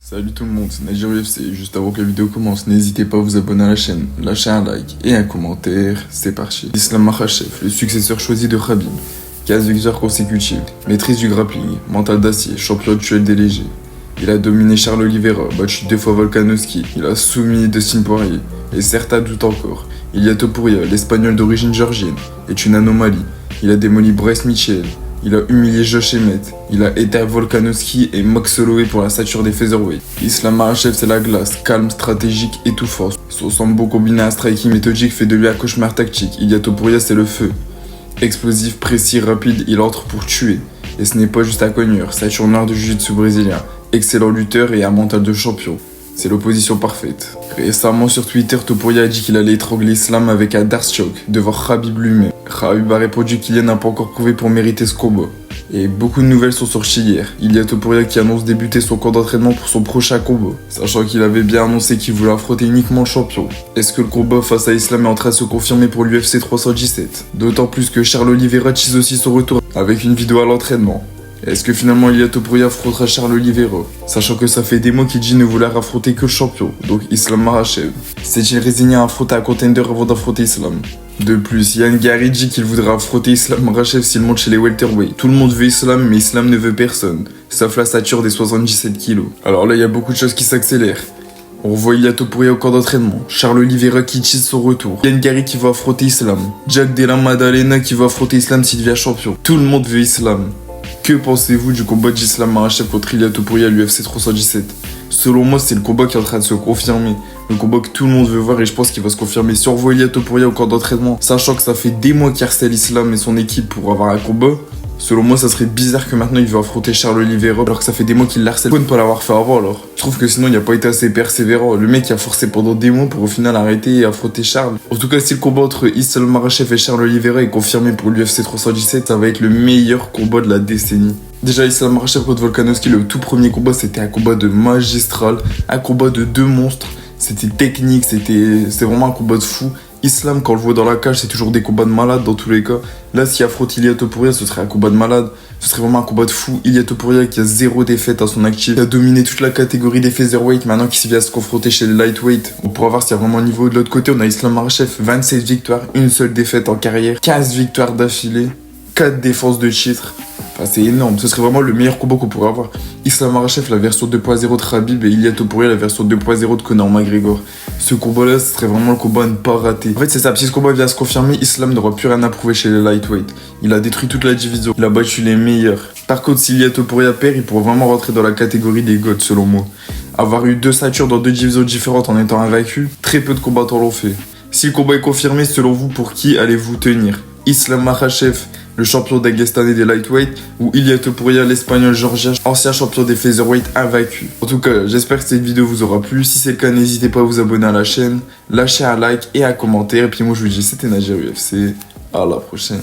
Salut tout le monde, c'est Nadir UFC. Juste avant que la vidéo commence, n'hésitez pas à vous abonner à la chaîne, lâcher un like et un commentaire, c'est parti. Islam Makhachev, le successeur choisi de Khabib. 15 victoires consécutives, maîtrise du grappling, mental d'acier, champion actuel des légers. Il a dominé Charles Oliveira, battu 2 fois Volkanovski, il a soumis Dustin Poirier, et certains doutent encore. Ilia Topuria, l'espagnol d'origine géorgienne, est une anomalie. Il a démoli Bryce Mitchell. Il a humilié Josh Emmett, il a éteint Volkanovski et Max Holloway pour la stature des featherweight. Islam Makhachev c'est la glace, calme, stratégique, étouffant. Son sambo combiné à un striking méthodique fait de lui un cauchemar tactique. Ilia Topuria c'est le feu. Explosif, précis, rapide, il entre pour tuer. Et ce n'est pas juste un cogneur, ceinture noire de jiu-jitsu brésilien. Excellent lutteur et un mental de champion. C'est l'opposition parfaite. Récemment sur Twitter, Topuria a dit qu'il allait étrangler Islam avec un Dark Choke devant Khabib lui-même. Khabib a répondu qu'il n'a pas encore prouvé pour mériter ce combat. Et beaucoup de nouvelles sont sorties hier. Ilia Topuria qui annonce débuter son camp d'entraînement pour son prochain combat, sachant qu'il avait bien annoncé qu'il voulait affronter uniquement le champion. Est-ce que le combat face à Islam est en train de se confirmer pour l'UFC 317? D'autant plus que Charles Oliveira tease aussi son retour avec une vidéo à l'entraînement. Est-ce que finalement Ilia Topuria affrontera Charles Oliveira? Sachant que ça fait des mois qu'il dit ne vouloir affronter que le champion, donc Islam Makhachev. S'est-il résigné à affronter un contender avant d'affronter Islam? De plus, Ian Gary dit qu'il voudra affronter Islam Makhachev s'il monte chez les welterweight. Tout le monde veut Islam, mais Islam ne veut personne, sauf la stature des 77 kilos. Alors là, il y a beaucoup de choses qui s'accélèrent. On revoit Ilia Topuria au camp d'entraînement, Charles Oliveira qui tease son retour, Ian Gary qui va affronter Islam, Jack Della Maddalena qui va affronter Islam s'il devient champion. Tout le monde veut Islam. Que pensez-vous du combat d'Islam Makhachev contre Ilia Topuria à l'UFC 317? Selon moi, c'est le combat qui est en train de se confirmer. Le combat que tout le monde veut voir et je pense qu'il va se confirmer. Si on revoit Ilia Topuria au camp d'entraînement, sachant que ça fait des mois qu'il harcèle Islam et son équipe pour avoir un combat, selon moi, ça serait bizarre que maintenant il veut affronter Charles Oliveira alors que ça fait des mois qu'il l'harcèle. Pourquoi ne pas l'avoir fait avant alors? Je trouve que sinon il n'a pas été assez persévérant. Le mec a forcé pendant des mois pour au final arrêter et affronter Charles. En tout cas, si le combat entre Islam Makhachev et Charles Oliveira est confirmé pour l'UFC 317, ça va être le meilleur combat de la décennie. Déjà, Islam Makhachev contre Volkanovski, le tout premier combat, c'était un combat de magistral, un combat de deux monstres. C'était technique, c'était vraiment un combat de fou. Islam, quand on le voit dans la cage, c'est toujours des combats de malade dans tous les cas. Là, s'il affronte Ilia Topuria, ce serait un combat de malade. Ce serait vraiment un combat de fou. Ilia Topuria qui a 0 défaite à son actif. Il a dominé toute la catégorie des featherweight. Maintenant qu'il vient se confronter chez les lightweight, on pourra voir s'il y a vraiment un niveau. De l'autre côté, on a Islam Makhachev, 27 victoires, une seule défaite en carrière, 15 victoires d'affilée, 4 défenses de titre. Enfin, c'est énorme, ce serait vraiment le meilleur combat qu'on pourrait avoir. Islam Makhachev, la version 2.0 de Khabib, et Ilia Topuria, la version 2.0 de Conor McGregor. Ce combat-là, ce serait vraiment le combat à ne pas rater. En fait, c'est ça, si ce combat vient se confirmer, Islam n'aura plus rien à prouver chez les lightweight. Il a détruit toute la division, il a battu les meilleurs. Par contre, si Ilia Topuria perd, il pourra vraiment rentrer dans la catégorie des GOAT, selon moi. Avoir eu 2 ceintures dans 2 divisions différentes en étant invaincu, très peu de combattants l'ont fait. Si le combat est confirmé, selon vous, pour qui allez-vous tenir? Islam Makhachev, le champion dagestanais des lightweight, ou Ilia Topuria, l'espagnol géorgien, ancien champion des featherweight invaincu. En tout cas, j'espère que cette vidéo vous aura plu. Si c'est le cas, n'hésitez pas à vous abonner à la chaîne, lâcher un like et un commentaire. Et puis moi, je vous dis, c'était Nadir UFC. À la prochaine.